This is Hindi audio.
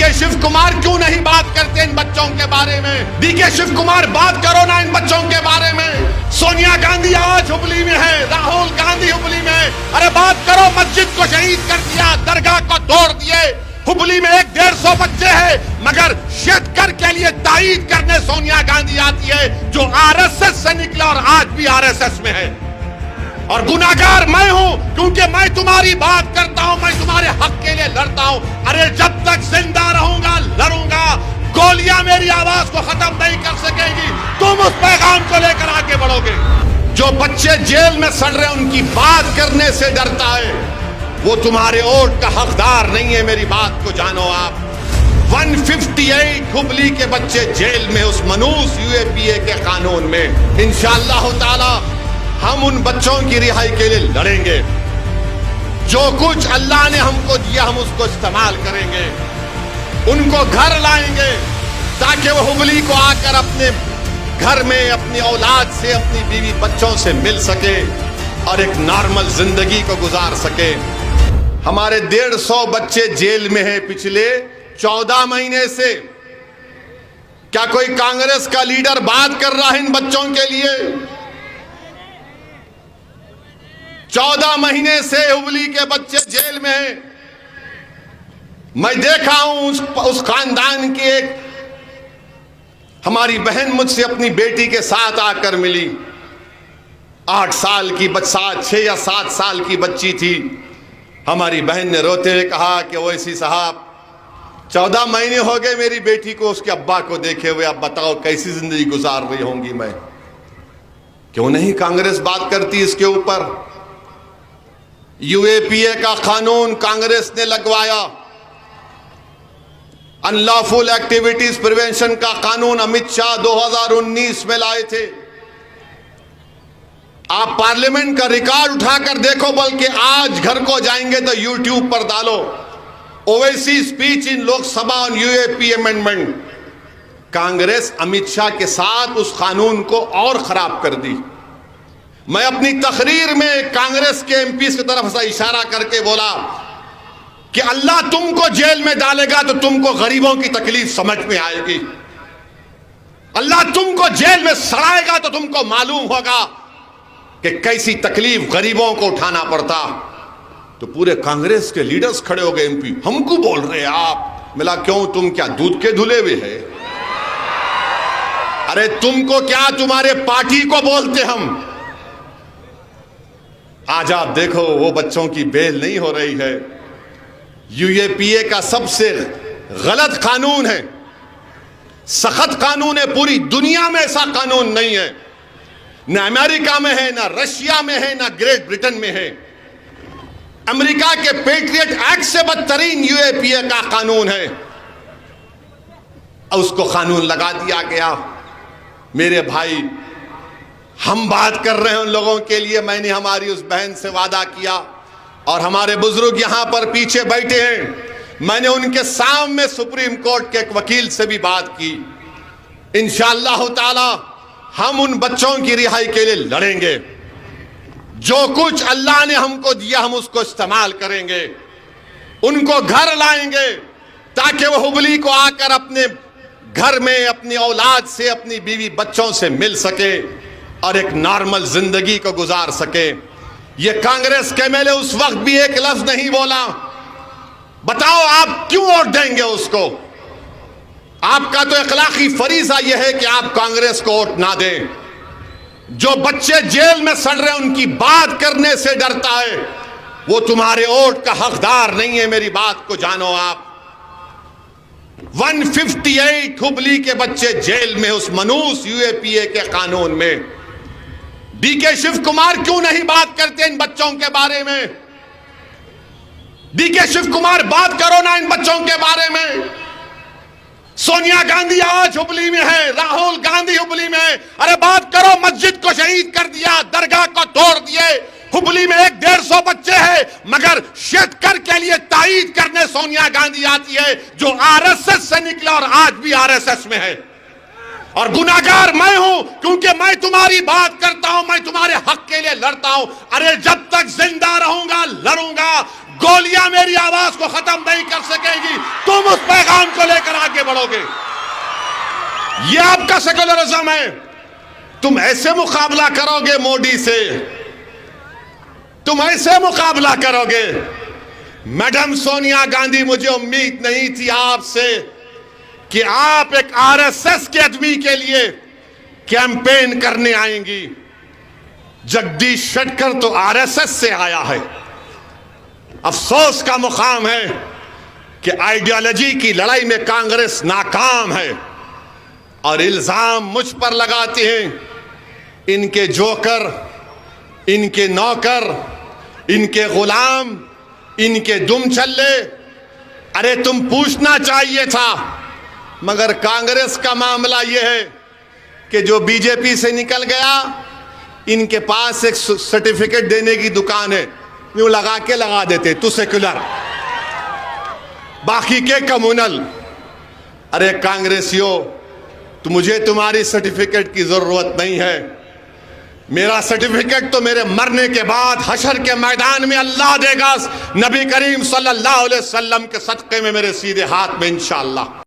डीके शिव कुमार क्यों नहीं बात करते इन बच्चों के बारे में? डीके शिव कुमार बात करो ना इन बच्चों के बारे में। सोनिया गांधी आज हुबली में है, राहुल गांधी हुबली में है। अरे बात करो, मस्जिद को शहीद कर दिया, दरगाह को तोड़ दिए। हुबली में 150 बच्चे हैं, मगर शेतकर के लिए तायीद करने सोनिया गांधी आती है, जो आरएसएस से निकला और आज भी आरएसएस में है। और गुनाहगार मैं हूं, क्योंकि मैं तुम्हारी बात करता हूं, मैं तुम्हारे हक के लिए लड़ता हूं। अरे जब तक जिंदा रहूंगा लड़ूंगा। गोलियां मेरी आवाज को खत्म नहीं कर सकेगी। तुम उस पैगाम को लेकर आगे बढ़ोगे। जो बच्चे जेल में सड़ रहे हैं, उनकी बात करने से डरता है, वो तुम्हारे वोट का हकदार नहीं है। मेरी बात को जानो आप। 158 हुबली के बच्चे जेल में, उस मनूस यूएपीए के कानून में। इंशाअल्लाह ताला हम उन बच्चों की रिहाई के लिए लड़ेंगे। जो कुछ अल्लाह ने हमको दिया, हम उसको इस्तेमाल करेंगे। उनको घर लाएंगे ताकि वो हुबली को आकर अपने घर में अपनी औलाद से, अपनी बीवी बच्चों से मिल सके और एक नॉर्मल जिंदगी को गुजार सके। हमारे 150 बच्चे जेल में हैं पिछले 14 महीने से। क्या कोई कांग्रेस का लीडर बात कर रहा है इन बच्चों के लिए? 14 महीने से हुबली के बच्चे जेल में हैं। मैं देखा हूं उस खानदान की एक हमारी बहन मुझसे अपनी बेटी के साथ आकर मिली। 8 साल की 6 या 7 साल की बच्ची थी। हमारी बहन ने रोते हुए कहा कि ओवैसी साहब, 14 महीने हो गए मेरी बेटी को उसके अब्बा को देखे हुए, अब बताओ कैसी जिंदगी गुजार रही होंगी मैं। क्यों नहीं कांग्रेस बात करती इसके ऊपर? यूएपीए का कानून कांग्रेस ने लगवाया। अनलॉफुल एक्टिविटीज प्रिवेंशन का कानून अमित शाह 2019 में लाए थे। आप पार्लियामेंट का रिकॉर्ड उठाकर देखो, बल्कि आज घर को जाएंगे तो यूट्यूब पर डालो Owaisi speech in Lok Sabha on UAP amendment. Congress Amit Shah के साथ उस कानून को और खराब कर दी। मैं अपनी तकरीर में कांग्रेस के एमपी की तरफ से इशारा करके बोला कि अल्लाह तुमको जेल में डालेगा तो तुमको गरीबों की तकलीफ समझ में आएगी। अल्लाह तुमको जेल में सड़ाएगा तो तुमको मालूम होगा कि कैसी तकलीफ गरीबों को उठाना पड़ता। तो पूरे कांग्रेस के लीडर्स खड़े हो गए, एमपी हमको बोल रहे हैं आप। मिला क्यों, तुम क्या दूध के धुले हुए हैं? अरे तुमको क्या, तुम्हारे पार्टी को बोलते हम। आज आप देखो वो बच्चों की बेल नहीं हो रही है। यूएपीए का सबसे गलत कानून है, सख्त कानून है। पूरी दुनिया में ऐसा कानून नहीं है। न अमेरिका में है, न रशिया में है, न ग्रेट ब्रिटेन में है। अमेरिका के पेट्रियट एक्ट से बदतरीन यूएपीए का कानून है। उसको कानून लगा दिया गया। मेरे भाई, हम बात कर रहे हैं उन लोगों के लिए। मैंने हमारी उस बहन से वादा किया, और हमारे बुजुर्ग यहां पर पीछे बैठे हैं, मैंने उनके सामने सुप्रीम कोर्ट के एक वकील से भी बात की। इंशाअल्लाह ताला हम उन बच्चों की रिहाई के लिए लड़ेंगे। जो कुछ अल्लाह ने हमको दिया, हम उसको इस्तेमाल करेंगे। उनको घर लाएंगे ताकि वो हुबली को आकर अपने घर में अपनी औलाद से, अपनी बीवी बच्चों से मिल सके और एक नॉर्मल जिंदगी को गुजार सके। ये कांग्रेस के एमएलए उस वक्त भी एक लफ्ज नहीं बोला। बताओ आप क्यों वोट देंगे उसको? आपका तो अखलाकी फरीजा यह है कि आप कांग्रेस को वोट ना दें। जो बच्चे जेल में सड़ रहे हैं, उनकी बात करने से डरता है, वो तुम्हारे वोट का हकदार नहीं है। मेरी बात को जानो आप। 158 हुबली के बच्चे जेल में, उस मनूस यूएपीए के कानून में। डीके शिव कुमार क्यों नहीं बात करते इन बच्चों के बारे में? डीके शिव कुमार बात करो ना इन बच्चों के बारे में। सोनिया गांधी आज हुबली में है, राहुल गांधी हुबली में है। अरे बात करो, मस्जिद को शहीद कर दिया, दरगाह को तोड़ दिए। हुबली में 150 बच्चे हैं, मगर शेतकर के लिए तायीद करने सोनिया गांधी आती है, जो आरएसएस से निकला और आज भी आरएसएस में है। और गुनाहगार मैं हूं, क्योंकि मैं तुम्हारी बात करता हूं, मैं तुम्हारे हक के लिए लड़ता हूं। अरे जब तक जिंदा रहूंगा लड़ूंगा। गोलियां मेरी आवाज को खत्म नहीं कर सकेगी। तुम उस पैगाम को आगे बढ़ोगे। ये आपका सेकुलरिज्म है। तुम ऐसे मुकाबला करोगे मोदी से, तुम ऐसे मुकाबला करोगे। मैडम सोनिया गांधी, मुझे उम्मीद नहीं थी आपसे कि आप एक आरएसएस के आदमी के लिए कैंपेन करने आएंगी। जगदीश शेट्टर तो आरएसएस से आया है। अफसोस का मुकाम है कि आइडियोलॉजी की लड़ाई में कांग्रेस नाकाम है और इल्जाम मुझ पर लगाते हैं। इनके जोकर, इनके नौकर, इनके गुलाम, इनके दुम चल्ले। अरे तुम पूछना चाहिए था। मगर कांग्रेस का मामला यह है कि जो बीजेपी से निकल गया, इनके पास एक सर्टिफिकेट देने की दुकान है, यूं लगा के लगा देते तू सेक्युलर, बाकी के कम्युनल। अरे कांग्रेसियों, तो मुझे तुम्हारी सर्टिफिकेट की जरूरत नहीं है। मेरा सर्टिफिकेट तो मेरे मरने के बाद हशर के मैदान में अल्लाह देगा, नबी करीम सल्लल्लाहु अलैहि वसल्लम के सदक़े में मेरे सीधे हाथ में इंशाअल्लाह।